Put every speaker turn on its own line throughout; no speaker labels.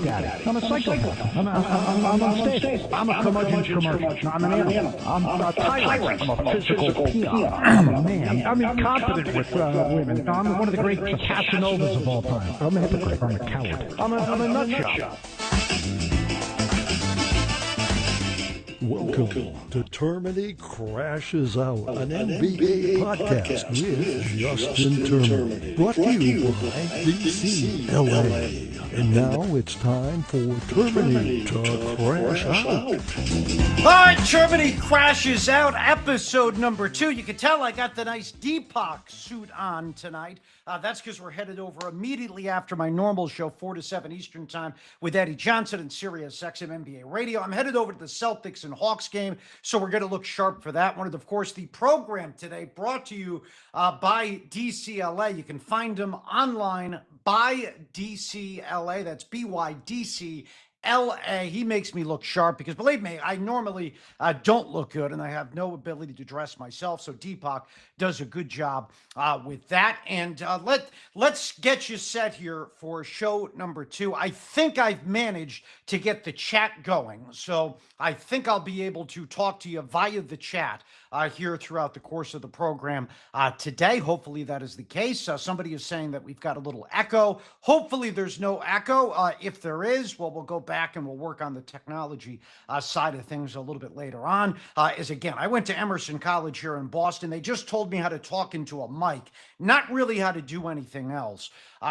daddy. I'm a psychopath. I'm unstable. I'm a curmudgeon commercial. I'm an animal. I'm a tyrant. I'm a physical peon. I'm a man. I'm incompetent with women. I'm one of the great Casanovas of all time. I'm a hypocrite. I'm a coward. I'm a nutshot.
Welcome to Termini Crashes Out, an NBA podcast with Justin Termini. Brought to you by DC LA. And now it's time for Termini to Crash Out.
All right, Termini Crashes Out, episode number 2. You can tell I got the nice Deepak suit on tonight. That's because we're headed over immediately after my normal show, 4 to 7 Eastern Time, with Eddie Johnson and Sirius XM NBA Radio. I'm headed over to the Celtics and Hawks game, so we're going to look sharp for that one. And, of course, the program today brought to you by DCLA. You can find them online by DCLA. That's BYDC. LA, he makes me look sharp because, believe me, I normally don't look good and I have no ability to dress myself. So Deepak does a good job with that. And let's get you set here for show number 2. I think I've managed to get the chat going. So I think I'll be able to talk to you via the chat here throughout the course of the program today. Hopefully that is the case. Somebody is saying that we've got a little echo. Hopefully there's no echo. If there is, well, we'll go back and we'll work on the technology side of things a little bit later on. Again, I went to Emerson College here in Boston. They just told me how to talk into a mic, not really how to do anything else.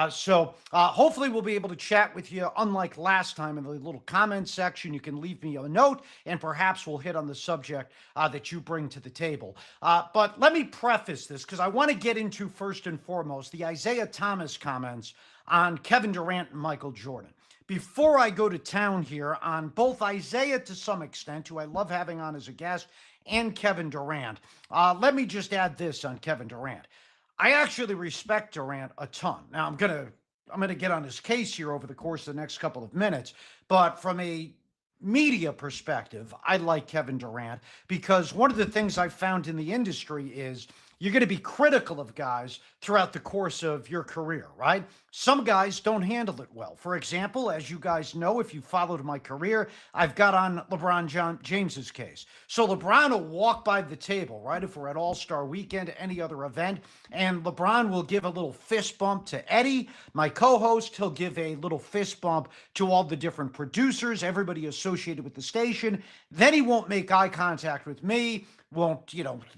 So hopefully we'll be able to chat with you, unlike last time in the little comment section. You can leave me a note and perhaps we'll hit on the subject that you bring to the table. But let me preface this because I want to get into, first and foremost, the Isaiah Thomas comments on Kevin Durant and Michael Jordan. Before I go to town here on both Isaiah to some extent, who I love having on as a guest, and Kevin Durant, let me just add this on Kevin Durant. I actually respect Durant a ton. Now, I'm gonna get on his case here over the course of the next couple of minutes, but from a media perspective, I like Kevin Durant because one of the things I've found in the industry is you're going to be critical of guys throughout the course of your career, right? Some guys don't handle it well. For example, as you guys know, if you followed my career, I've got on LeBron James's case. So LeBron will walk by the table, right? If we're at All-Star Weekend, any other event, and LeBron will give a little fist bump to Eddie, my co-host. He'll give a little fist bump to all the different producers, everybody associated with the station. Then he won't make eye contact with me, won't,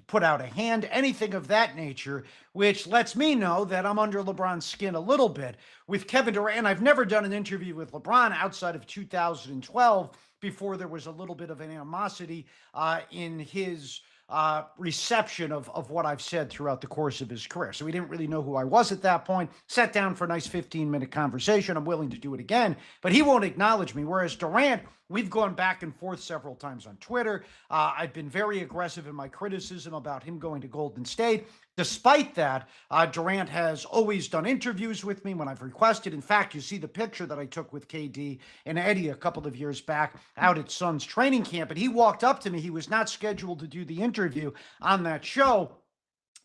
put out a hand, anything of that nature, which lets me know that I'm under LeBron's skin a little bit. With Kevin Durant, I've never done an interview with LeBron outside of 2012 before there was a little bit of an animosity in his reception of what I've said throughout the course of his career. So he didn't really know who I was at that point. Sat down for a nice 15-minute conversation. I'm willing to do it again, but he won't acknowledge me. Whereas Durant, we've gone back and forth several times on Twitter. I've been very aggressive in my criticism about him going to Golden State. Despite that, Durant has always done interviews with me when I've requested. In fact, you see the picture that I took with KD and Eddie a couple of years back out at Suns training camp. And he walked up to me. He was not scheduled to do the interview on that show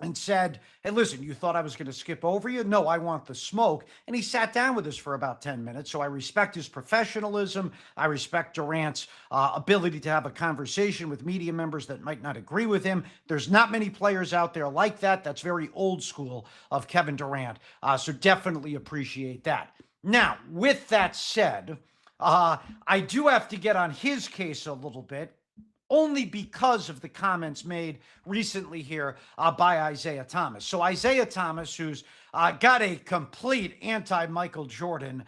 and said, "Hey, listen, you thought I was going to skip over you? No, I want the smoke." And he sat down with us for about 10 minutes. So I respect his professionalism. I respect Durant's ability to have a conversation with media members that might not agree with him. There's not many players out there like that. That's very old school of Kevin Durant. So definitely appreciate that. Now, with that said, I do have to get on his case a little bit, only because of the comments made recently here by Isaiah Thomas. So Isaiah Thomas, who's got a complete anti-Michael Jordan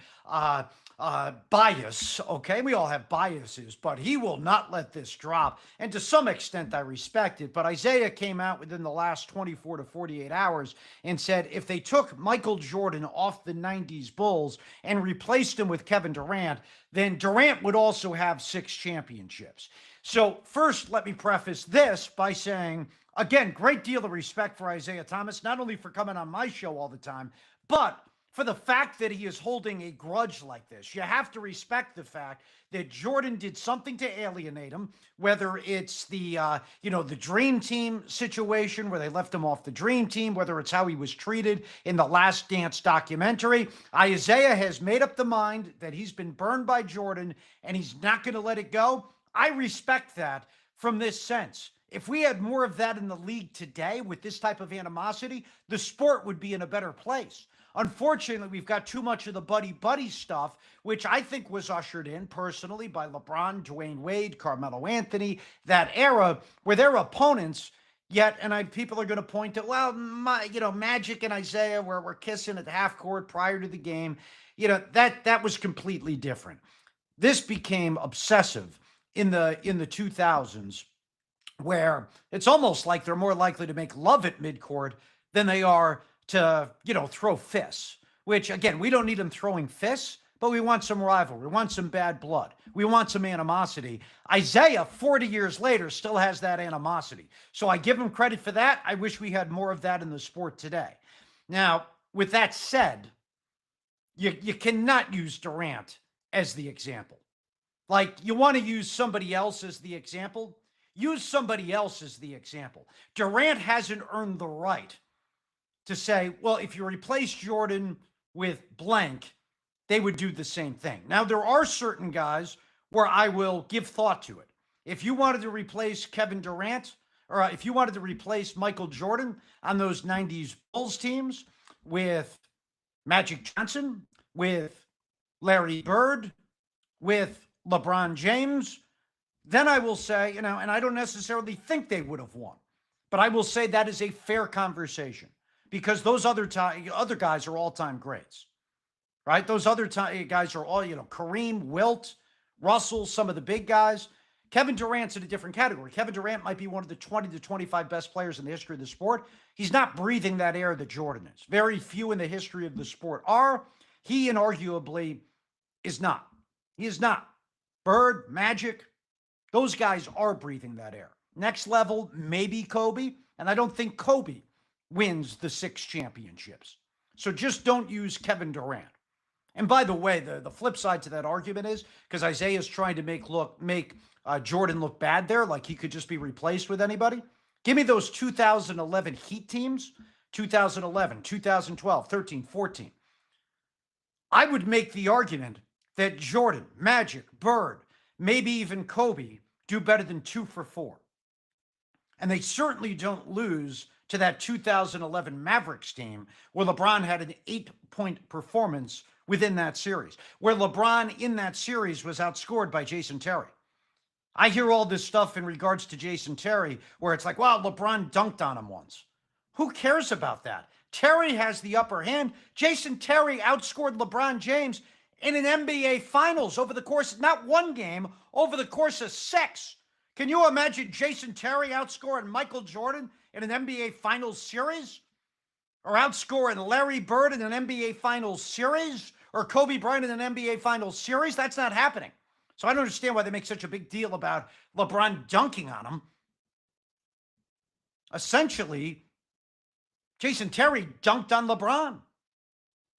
bias, okay? We all have biases, but he will not let this drop. And to some extent, I respect it. But Isaiah came out within the last 24 to 48 hours and said if they took Michael Jordan off the 90s Bulls and replaced him with Kevin Durant, then Durant would also have 6 championships. So first, let me preface this by saying, again, great deal of respect for Isaiah Thomas, not only for coming on my show all the time, but for the fact that he is holding a grudge like this. You have to respect the fact that Jordan did something to alienate him, whether it's the the dream team situation where they left him off the dream team, whether it's how he was treated in the Last Dance documentary. Isaiah has made up the mind that he's been burned by Jordan and he's not going to let it go. I respect that from this sense. If we had more of that in the league today with this type of animosity, the sport would be in a better place. Unfortunately, we've got too much of the buddy-buddy stuff, which I think was ushered in personally by LeBron, Dwayne Wade, Carmelo Anthony, that era where their opponents, people are going to point to, well, Magic and Isaiah were kissing at the half court prior to the game. That was completely different. This became obsessive in the 2000s, where it's almost like they're more likely to make love at midcourt than they are to, throw fists, which, again, we don't need them throwing fists, but we want some rivalry. We want some bad blood. We want some animosity. Isaiah, 40 years later, still has that animosity. So I give him credit for that. I wish we had more of that in the sport today. Now, with that said, you cannot use Durant as the example. Like, you want to use somebody else as the example? Use somebody else as the example. Durant hasn't earned the right to say, well, if you replace Jordan with blank, they would do the same thing. Now, there are certain guys where I will give thought to it. If you wanted to replace Kevin Durant, or if you wanted to replace Michael Jordan on those 90s Bulls teams with Magic Johnson, with Larry Bird, with LeBron James, then I will say, and I don't necessarily think they would have won, but I will say that is a fair conversation because those other guys are all-time greats, right? Those other guys are all, Kareem, Wilt, Russell, some of the big guys. Kevin Durant's in a different category. Kevin Durant might be one of the 20 to 25 best players in the history of the sport. He's not breathing that air that Jordan is. Very few in the history of the sport are. He inarguably is not. He is not. Bird, Magic, those guys are breathing that air. Next level, maybe Kobe. And I don't think Kobe wins the 6 championships. So just don't use Kevin Durant. And by the way, the flip side to that argument is, because Isaiah's trying to make Jordan look bad there, like he could just be replaced with anybody. Give me those 2011 Heat teams, 2011, 2012, 13, 14. I would make the argument that Jordan, Magic, Bird, maybe even Kobe do better than 2 for 4. And they certainly don't lose to that 2011 Mavericks team where LeBron had an 8-point performance within that series, where LeBron in that series was outscored by Jason Terry. I hear all this stuff in regards to Jason Terry where it's like, well, LeBron dunked on him once. Who cares about that? Terry has the upper hand. Jason Terry outscored LeBron James in an NBA Finals over the course, not one game, over the course of 6. Can you imagine Jason Terry outscoring Michael Jordan in an NBA Finals series? Or outscoring Larry Bird in an NBA Finals series? Or Kobe Bryant in an NBA Finals series? That's not happening. So I don't understand why they make such a big deal about LeBron dunking on him. Essentially, Jason Terry dunked on LeBron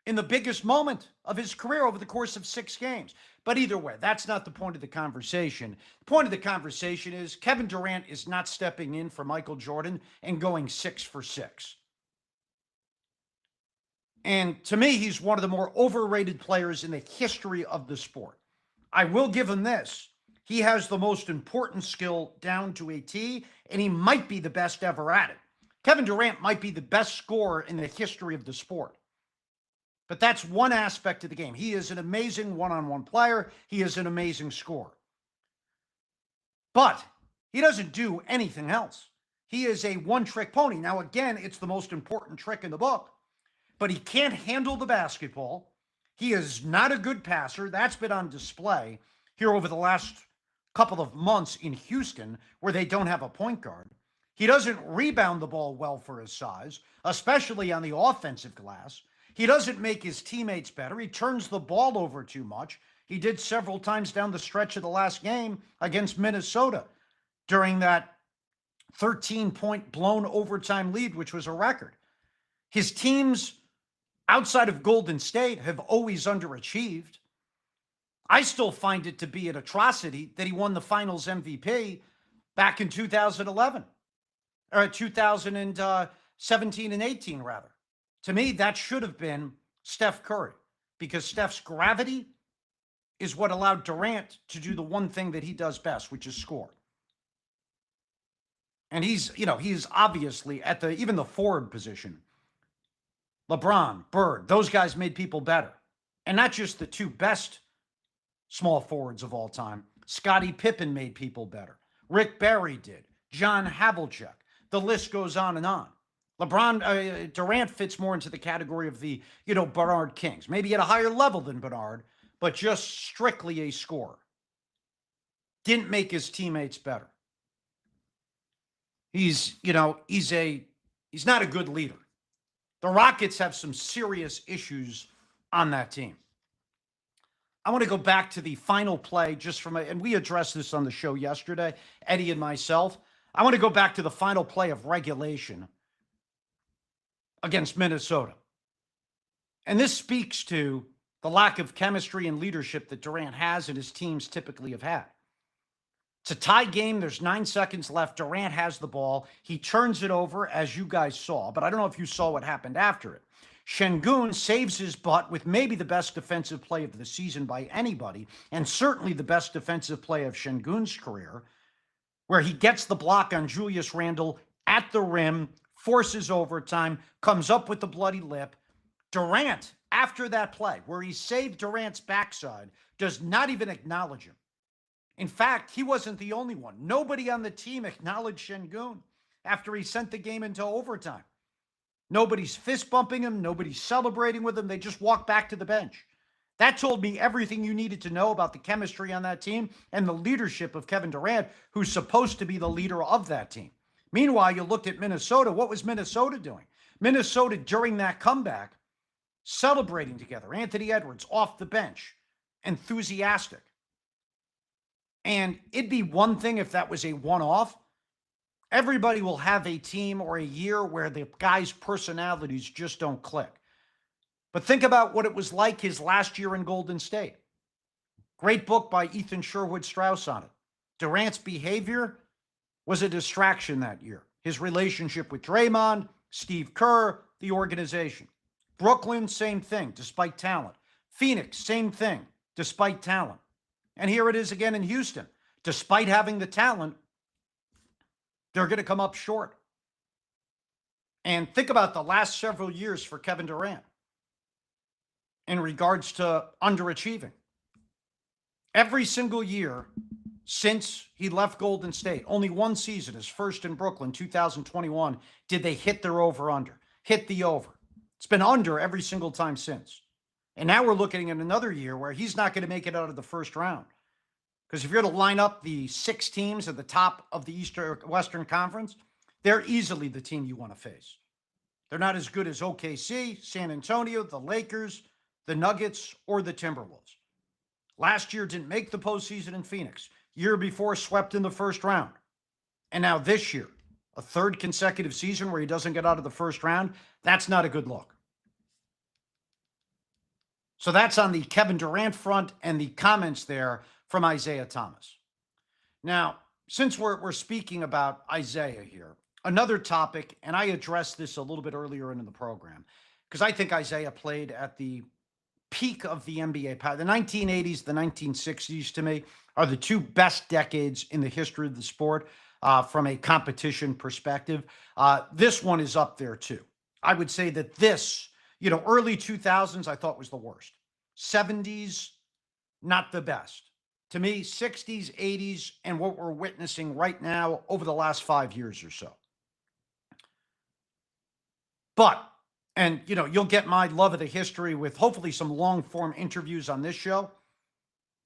in the biggest moment of his career over the course of 6 games. But either way, that's not the point of the conversation. The point of the conversation is Kevin Durant is not stepping in for Michael Jordan and going 6 for 6. And to me, he's one of the more overrated players in the history of the sport. I will give him this. He has the most important skill down to a T, and he might be the best ever at it. Kevin Durant might be the best scorer in the history of the sport. But that's one aspect of the game. He is an amazing one-on-one player. He is an amazing scorer. But he doesn't do anything else. He is a one-trick pony. Now, again, it's the most important trick in the book. But he can't handle the basketball. He is not a good passer. That's been on display here over the last couple of months in Houston, where they don't have a point guard. He doesn't rebound the ball well for his size, especially on the offensive glass. He doesn't make his teammates better. He turns the ball over too much. He did several times down the stretch of the last game against Minnesota during that 13-point blown overtime lead, which was a record. His team's outside of Golden State, have always underachieved. I still find it to be an atrocity that he won the finals MVP back in 2011, or 2017 and 18, rather. To me, that should have been Steph Curry, because Steph's gravity is what allowed Durant to do the one thing that he does best, which is score. And he's obviously at even the forward position. LeBron, Bird, those guys made people better. And not just the two best small forwards of all time. Scottie Pippen made people better. Rick Barry did. John Havlicek. The list goes on and on. Durant fits more into the category of the, Bernard Kings. Maybe at a higher level than Bernard, but just strictly a scorer. Didn't make his teammates better. He's not a good leader. The Rockets have some serious issues on that team. I want to go back to the final play and we addressed this on the show yesterday, Eddie and myself. I want to go back to the final play of regulation against Minnesota. And this speaks to the lack of chemistry and leadership that Durant has and his teams typically have had. It's a tie game. There's 9 seconds left. Durant has the ball. He turns it over, as you guys saw, but I don't know if you saw what happened after it. Şengün saves his butt with maybe the best defensive play of the season by anybody, and certainly the best defensive play of Şengün's career, where he gets the block on Julius Randle at the rim, forces overtime, comes up with the bloody lip. Durant, after that play, where he saved Durant's backside, does not even acknowledge him. In fact, he wasn't the only one. Nobody on the team acknowledged Şengün after he sent the game into overtime. Nobody's fist bumping him. Nobody's celebrating with him. They just walked back to the bench. That told me everything you needed to know about the chemistry on that team and the leadership of Kevin Durant, who's supposed to be the leader of that team. Meanwhile, you looked at Minnesota. What was Minnesota doing? Minnesota, during that comeback, celebrating together. Anthony Edwards off the bench, enthusiastic. And it'd be one thing if that was a one-off. Everybody will have a team or a year where the guys' personalities just don't click. But think about what it was like his last year in Golden State. Great book by Ethan Sherwood Strauss on it. Durant's behavior was a distraction that year. His relationship with Draymond, Steve Kerr, the organization. Brooklyn, same thing, despite talent. Phoenix, same thing, despite talent. And here it is again in Houston. Despite having the talent, they're going to come up short. And think about the last several years for Kevin Durant in regards to underachieving. Every single year since he left Golden State, only one season, his first in Brooklyn, 2021, did they hit their over-under, hit the over. It's been under every single time since. And now we're looking at another year where he's not going to make it out of the first round. Because if you're to line up the 6 teams at the top of the Western Conference, they're easily the team you want to face. They're not as good as OKC, San Antonio, the Lakers, the Nuggets, or the Timberwolves. Last year didn't make the postseason in Phoenix. Year before swept in the first round. And now this year, a third consecutive season where he doesn't get out of the first round, that's not a good look. So that's on the Kevin Durant front and the comments there from Isaiah Thomas. Now, since we're speaking about Isaiah here, another topic, and I addressed this a little bit earlier in the program, because I think Isaiah played at the peak of the NBA. The 1980s, the 1960s, to me, are the two best decades in the history of the sport from a competition perspective. This one is up there, too. I would say that this, early 2000s, I thought was the worst. 70s, not the best. To me, 60s, 80s, and what we're witnessing right now over the last 5 years or so. But, and you'll get my love of the history with hopefully some long-form interviews on this show.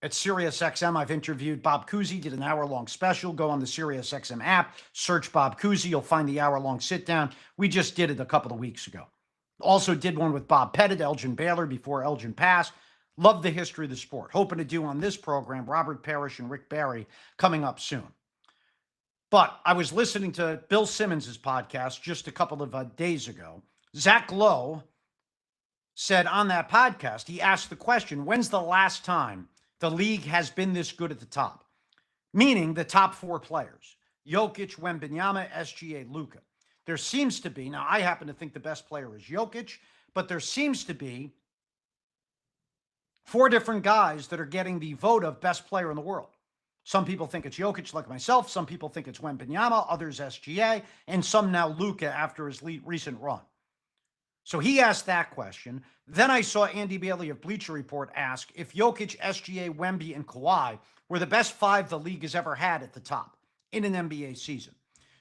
At SiriusXM, I've interviewed Bob Cousy, did an hour-long special. Go on the SiriusXM app, search Bob Cousy. You'll find the hour-long sit-down. We just did it a couple of weeks ago. Also did one with Bob Pettit, Elgin Baylor, before Elgin passed. Love the history of the sport. Hoping to do on this program, Robert Parrish and Rick Barry coming up soon. But I was listening to Bill Simmons' podcast just a couple of days ago. Zach Lowe said on that podcast, he asked the question, when's the last time the league has been this good at the top? Meaning the top four players, Jokic, Wembanyama, SGA, Luka. There seems to be, now I happen to think the best player is Jokic, but there seems to be four different guys that are getting the vote of best player in the world. Some people think it's Jokic, like myself. Some people think it's Wembanyama, others SGA, and some now Luka after his recent run. So he asked that question. Then I saw Andy Bailey of Bleacher Report ask if Jokic, SGA, Wemby, and Kawhi were the best five the league has ever had at the top in an NBA season.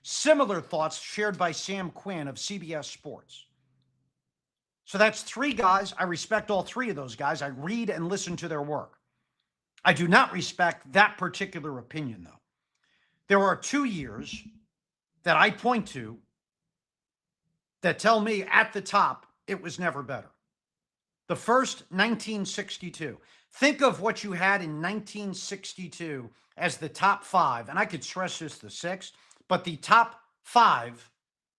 Similar thoughts shared by Sam Quinn of CBS Sports. So that's three guys. I respect all three of those guys. I read and listen to their work. I do not respect that particular opinion, though. There are 2 years that I point to that tell me at the top it was never better. The first, 1962. Think of what you had in 1962 as the top five, and I could stress this the sixth, but the top five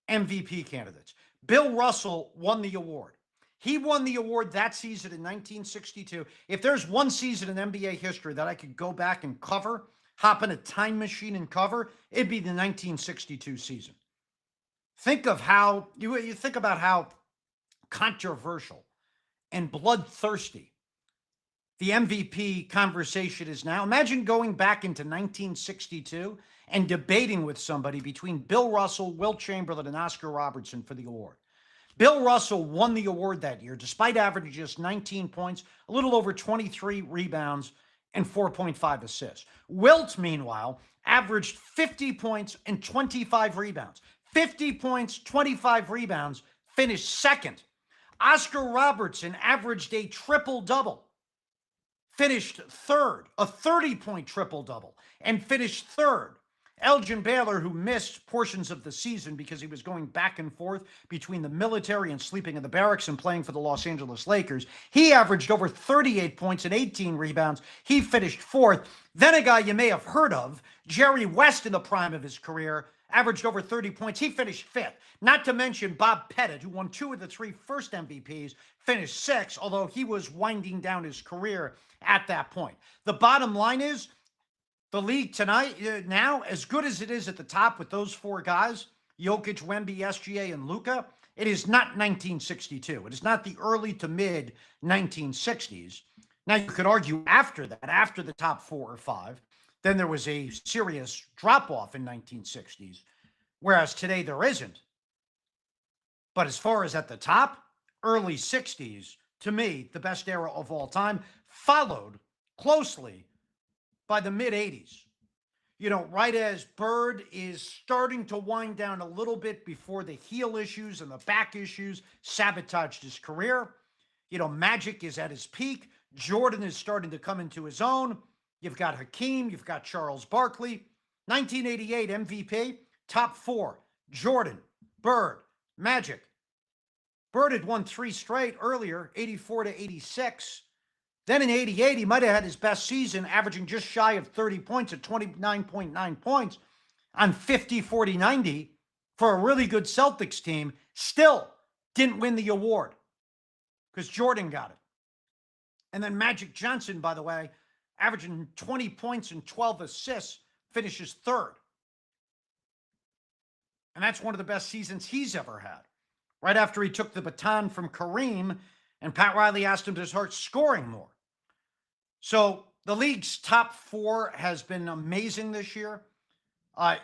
MVP candidates. Bill Russell won the award. He won the award that season in 1962. If there's one season in NBA history that I could go back and cover, hop in a time machine and cover, it'd be the 1962 season. Think of how, you think about how controversial and bloodthirsty the MVP conversation is now. Imagine going back into 1962 and debating with somebody between Bill Russell, Wilt Chamberlain, and Oscar Robertson for the award. Bill Russell won the award that year, despite averaging just 19 points, a little over 23 rebounds, and 4.5 assists. Wilt, meanwhile, averaged 50 points and 25 rebounds. 50 points, 25 rebounds, finished second. Oscar Robertson averaged a triple-double, finished third, a 30-point triple-double, and finished third. Elgin Baylor, who missed portions of the season because he was going back and forth between the military and sleeping in the barracks and playing for the Los Angeles Lakers, he averaged over 38 points and 18 rebounds. He finished fourth. Then a guy you may have heard of, Jerry West, in the prime of his career, averaged over 30 points. He finished fifth. Not to mention Bob Pettit, who won 2 of the 3 first MVPs, finished sixth, although he was winding down his career at that point. The bottom line is, the league tonight, now, as good as it is at the top with those four guys, Jokic, Wemby, SGA, and Luka, it is not 1962. It is not the early to mid 1960s. Now, you could argue after that, after the top 4 or 5, then there was a serious drop-off in 1960s, whereas today there isn't. But as far as at the top, early 60s, to me, the best era of all time, followed closely by the mid-'80s. You know, right as Bird is starting to wind down a little bit before the heel issues and the back issues sabotaged his career. You know, Magic is at his peak. Jordan is starting to come into his own. You've got Hakeem. You've got Charles Barkley. 1988 MVP, top 4. Jordan, Bird, Magic. Bird had won 3 straight earlier, 84 to 86. Then in 88, he might have had his best season, averaging just shy of 30 points at 29.9 points on 50, 40, 90 for a really good Celtics team. Still didn't win the award because Jordan got it. And then Magic Johnson, by the way, averaging 20 points and 12 assists, finishes third. And that's one of the best seasons he's ever had. Right after he took the baton from Kareem, and Pat Riley asked him to start scoring more. So the league's top 4 has been amazing this year.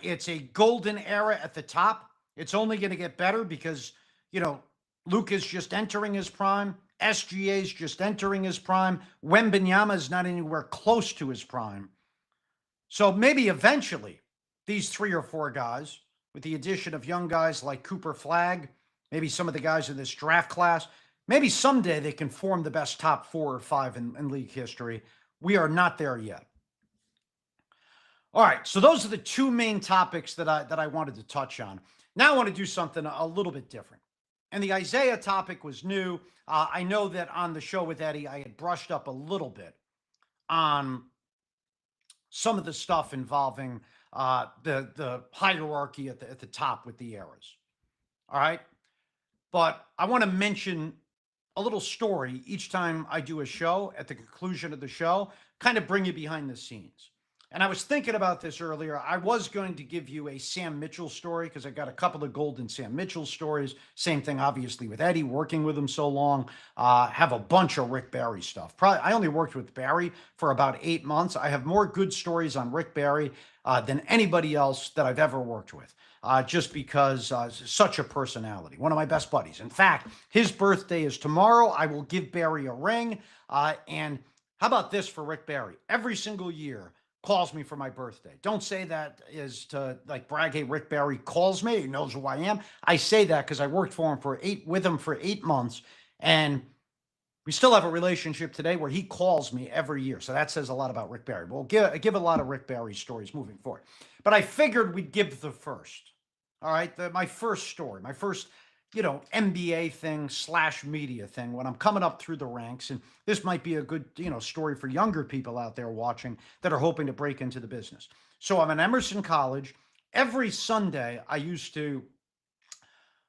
It's a golden era at the top. It's only going to get better because, you know, Luka's just entering his prime. SGA's just entering his prime. Wembanyama's not anywhere close to his prime. So maybe eventually these 3 or 4 guys, with the addition of young guys like Cooper Flagg, maybe some of the guys in this draft class, maybe someday they can form the best top 4 or 5 in league history. We are not there yet. All right, so those are the 2 main topics that I wanted to touch on. Now I want to do something a little bit different. And the Isaiah topic was new. I know that on the show with Eddie, I had brushed up a little bit on some of the stuff involving the hierarchy at the top with the eras. All right? But I want to mention a little story each time I do a show at the conclusion of the show, kind of bring you behind the scenes. And I was thinking about this earlier. I was going to give you a Sam Mitchell story because I got a couple of golden Sam Mitchell stories. Same thing, obviously, with Eddie, working with him so long. Have a bunch of Rick Barry stuff. Probably, I only worked with Barry for about 8 months. I have more good stories on Rick Barry than anybody else that I've ever worked with. Just because such a personality, one of my best buddies. In fact, his birthday is tomorrow. I will give Barry a ring. And how about this for Rick Barry? Every single year, calls me for my birthday. Don't say that is to like brag. Hey, Rick Barry calls me. He knows who I am. I say that because I worked for him with him for 8 months, and we still have a relationship today where he calls me every year. So that says a lot about Rick Barry. We'll give a lot of Rick Barry stories moving forward. But I figured we'd give the first. All right, my first story, my first MBA thing / media thing when I'm coming up through the ranks. And this might be a good, story for younger people out there watching that are hoping to break into the business. So I'm at Emerson College. Every Sunday, I used to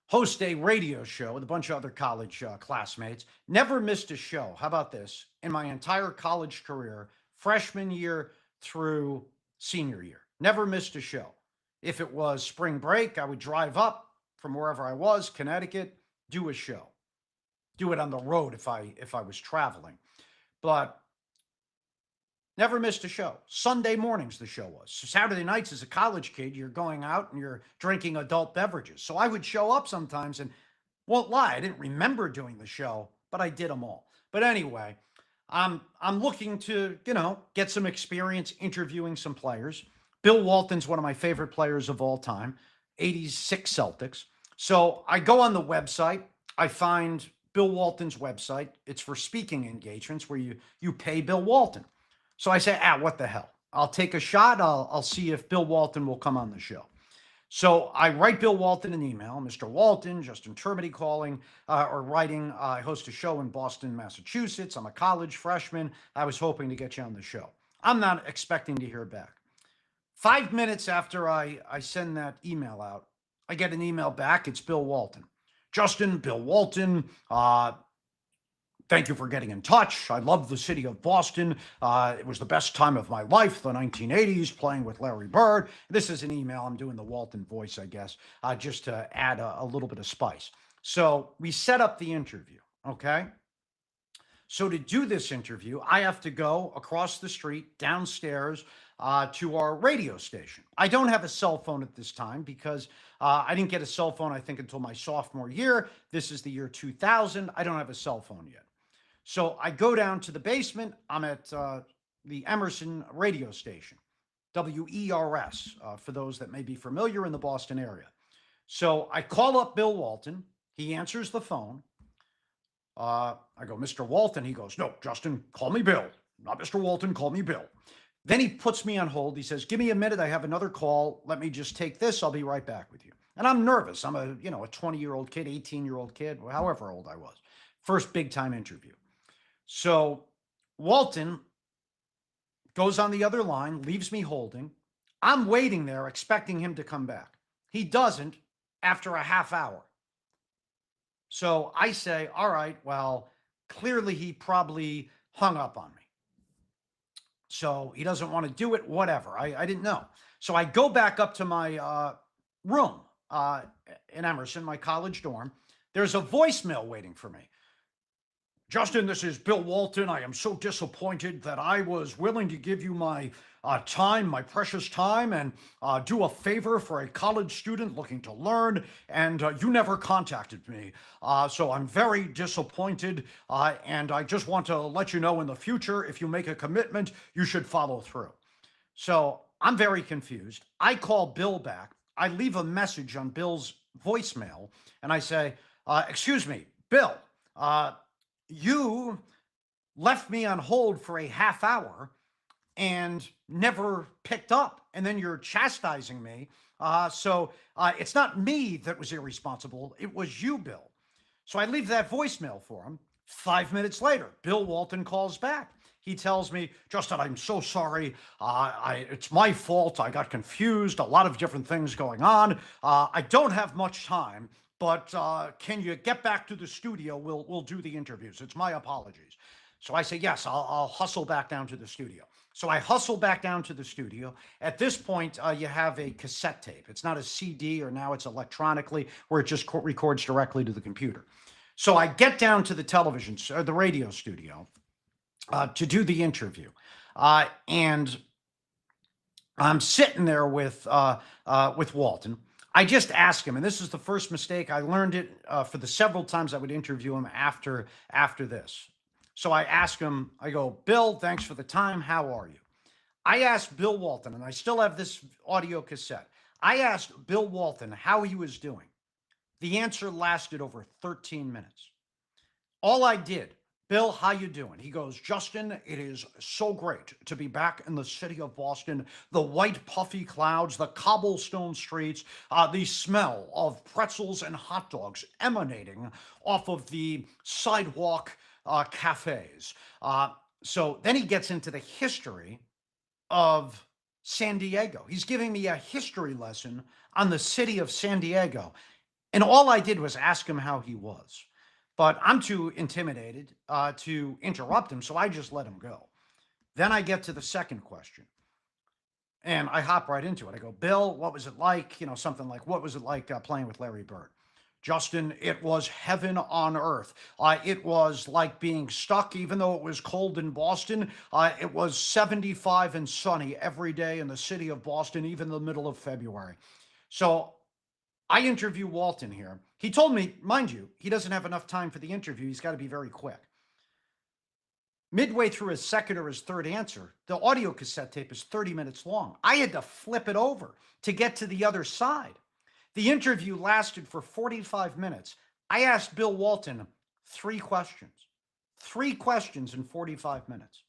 host a radio show with a bunch of other college classmates. Never missed a show. How about this? In my entire college career, freshman year through senior year, never missed a show. If it was spring break, I would drive up from wherever I was, Connecticut, do a show. Do it on the road if I was traveling. But never missed a show. Sunday mornings the show was. So Saturday nights as a college kid, you're going out and you're drinking adult beverages. So I would show up sometimes and won't lie, I didn't remember doing the show, but I did them all. But anyway, I'm looking to, get some experience interviewing some players. Bill Walton's one of my favorite players of all time, 86 Celtics. So I go on the website. I find Bill Walton's website. It's for speaking engagements where you pay Bill Walton. So I say, what the hell? I'll take a shot. I'll see if Bill Walton will come on the show. So I write Bill Walton an email. Mr. Walton, Justin Termody calling or writing. I host a show in Boston, Massachusetts. I'm a college freshman. I was hoping to get you on the show. I'm not expecting to hear back. 5 minutes after I send that email out, I get an email back. It's Bill Walton. Justin, Bill Walton, thank you for getting in touch. I love the city of Boston. It was the best time of my life, the 1980s, playing with Larry Bird. This is an email. I'm doing the Walton voice, I guess, just to add a little bit of spice. So we set up the interview, okay? So to do this interview, I have to go across the street, downstairs, to our radio station. I don't have a cell phone at this time because I didn't get a cell phone, I think, until my sophomore year. This is the year 2000. I don't have a cell phone yet. So I go down to the basement. I'm at the Emerson radio station, WERS, for those that may be familiar in the Boston area. So I call up Bill Walton. He answers the phone. I go, Mr. Walton. He goes, no, Justin, call me Bill. Not Mr. Walton, call me Bill. Then he puts me on hold. He says, give me a minute. I have another call. Let me just take this. I'll be right back with you. And I'm nervous. I'm a 20-year-old kid, 18-year-old kid, however old I was. First big time interview. So Walton goes on the other line, leaves me holding. I'm waiting there expecting him to come back. He doesn't after a half hour. So I say, all right, well, clearly he probably hung up on me. So he doesn't want to do it, whatever. I didn't know. So I go back up to my room in Emerson, my college dorm. There's a voicemail waiting for me. Justin, this is Bill Walton. I am so disappointed that I was willing to give you my time, my precious time, and do a favor for a college student looking to learn, and you never contacted me. So I'm very disappointed, and I just want to let you know in the future, if you make a commitment, you should follow through. So I'm very confused. I call Bill back. I leave a message on Bill's voicemail, and I say, excuse me, Bill, you left me on hold for a half hour and never picked up. And then you're chastising me. So it's not me that was irresponsible. It was you, Bill. So I leave that voicemail for him. 5 minutes later, Bill Walton calls back. He tells me, Justin, I'm so sorry. It's my fault. I got confused. A lot of different things going on. I don't have much time. but can you get back to the studio? We'll do the interviews. It's my apologies. So I say, yes, I'll hustle back down to the studio. So I hustle back down to the studio. At this point, you have a cassette tape. It's not a CD, or now it's electronically, where it just records directly to the computer. So I get down to the television or the radio studio to do the interview. And I'm sitting there with Walton. I just asked him, and this is the first mistake. I learned it for the several times I would interview him after this. So I asked him, I go, Bill, thanks for the time. How are you? I asked Bill Walton, and I still have this audio cassette. I asked Bill Walton how he was doing. The answer lasted over 13 minutes. All I did, Bill, how you doing? He goes, Justin, it is so great to be back in the city of Boston. The white puffy clouds, the cobblestone streets, the smell of pretzels and hot dogs emanating off of the sidewalk cafes. So then he gets into the history of San Diego. He's giving me a history lesson on the city of San Diego. And all I did was ask him how he was. But I'm too intimidated to interrupt him, so I just let him go. Then I get to the second question. And I hop right into it. I go, Bill, what was it like? You know, something like, what was it like playing with Larry Bird? Justin, it was heaven on earth. It was like being stuck, even though it was cold in Boston. It was 75 and sunny every day in the city of Boston, even the middle of February. So I interview Walton here. He told me, mind you, he doesn't have enough time for the interview. He's got to be very quick. Midway through his second or his third answer, the audio cassette tape is 30 minutes long. I had to flip it over to get to the other side. The interview lasted for 45 minutes. I asked Bill Walton 3 questions. 3 questions in 45 minutes.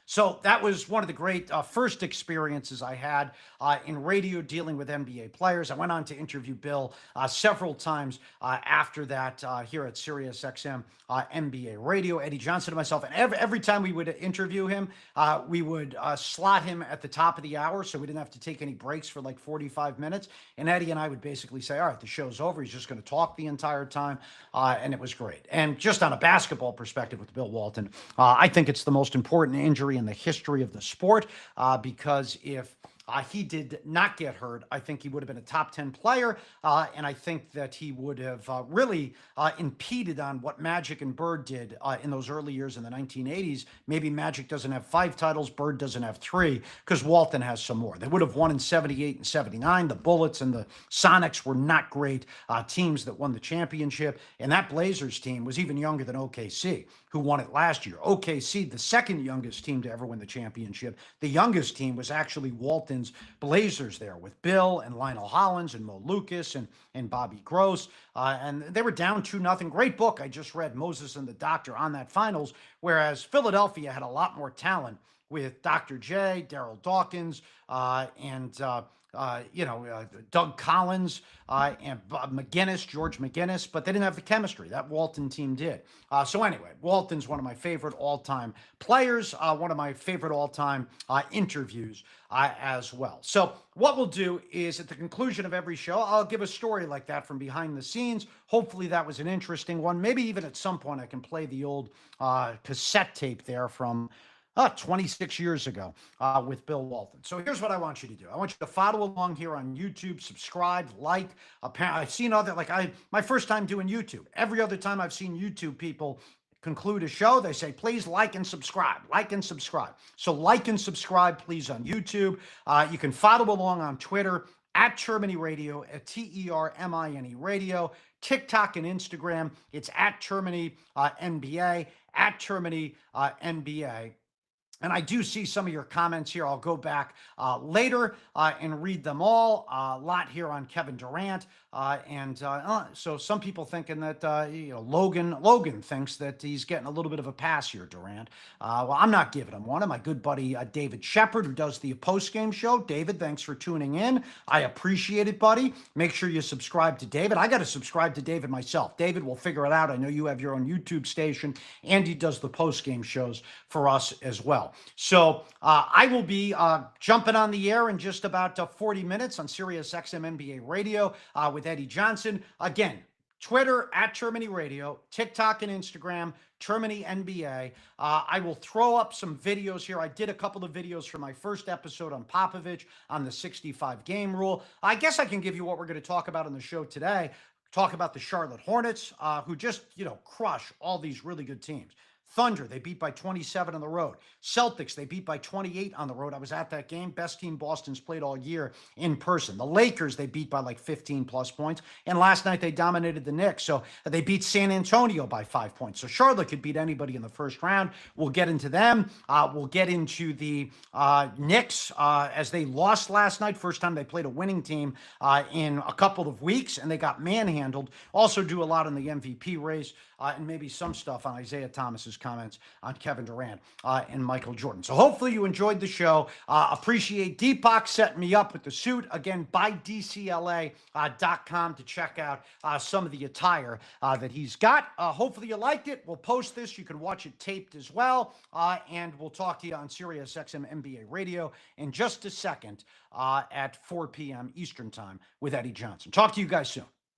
So that was one of the great first experiences I had in radio dealing with NBA players. I went on to interview Bill several times after that here at Sirius XM NBA Radio. Eddie Johnson and myself, and every time we would interview him, we would slot him at the top of the hour, so we didn't have to take any breaks for like 45 minutes. And Eddie and I would basically say, all right, the show's over. He's just going to talk the entire time, and it was great. And just on a basketball perspective with Bill Walton, I think it's the most important injury in the history of the sport, because if he did not get hurt, I think he would have been a top 10 player, and I think that he would have really impeded on what Magic and Bird did in those early years in the 1980s. Maybe Magic doesn't have 5 titles, Bird doesn't have 3, because Walton has some more. They would have won in 78 and 79. The Bullets and the Sonics were not great teams that won the championship, and that Blazers team was even younger than OKC, who won it last year. OKC, the second youngest team to ever win the championship. The youngest team was actually Walton's Blazers there, with Bill and Lionel Hollins and Mo Lucas and Bobby Gross. And they were down 2-0. Great book I just read, Moses and the Doctor, on that finals, whereas Philadelphia had a lot more talent with Dr. J, Daryl Dawkins, and Doug Collins and McGinnis, George McGinnis, but they didn't have the chemistry. That Walton team did. So anyway, Walton's one of my favorite all-time players, one of my favorite all-time interviews as well. So what we'll do is, at the conclusion of every show, I'll give a story like that from behind the scenes. Hopefully that was an interesting one. Maybe even at some point I can play the old cassette tape there from 26 years ago with Bill Walton. So here's what I want you to do. I want you to follow along here on YouTube, subscribe, like. I've seen other, my first time doing YouTube. Every other time I've seen YouTube people conclude a show, they say, please like and subscribe, like and subscribe. So like and subscribe, please, on YouTube. You can follow along on Twitter, at Termini Radio, at TERMINE Radio, TikTok and Instagram. It's at Termini NBA, at Termini NBA. And I do see some of your comments here. I'll go back later and read them all. A lot here on Kevin Durant. So some people thinking that, Logan thinks that he's getting a little bit of a pass here, Durant. Well, I'm not giving him one. My good buddy David Shepard, who does the post-game show. David, thanks for tuning in. I appreciate it, buddy. Make sure you subscribe to David. I got to subscribe to David myself. David will figure it out. I know you have your own YouTube station, and he does the post-game shows for us as well. So I will be jumping on the air in just about 40 minutes on Sirius XM NBA Radio with Eddie Johnson. Again, Twitter at Termini Radio, TikTok and Instagram, Termini NBA. I will throw up some videos here. I did a couple of videos for my first episode on Popovich on the 65 game rule. I guess I can give you what we're going to talk about on the show today. Talk about the Charlotte Hornets, who just, crush all these really good teams. Thunder, they beat by 27 on the road. Celtics, they beat by 28 on the road. I was at that game. Best team Boston's played all year in person. The Lakers, they beat by like 15 plus points. And last night they dominated the Knicks. So they beat San Antonio by 5 points. So Charlotte could beat anybody in the first round. We'll get into them. We'll get into the Knicks as they lost last night. First time they played a winning team in a couple of weeks, and they got manhandled. Also do a lot in the MVP race and maybe some stuff on Isaiah Thomas's comments on Kevin Durant and Michael Jordan. So hopefully you enjoyed the show. Appreciate Deepak setting me up with the suit. Again, buy DCLA.com to check out some of the attire that he's got. Hopefully you liked it. We'll post this. You can watch it taped as well. And we'll talk to you on Sirius XM NBA Radio in just a second at 4 p.m. Eastern Time with Eddie Johnson. Talk to you guys soon.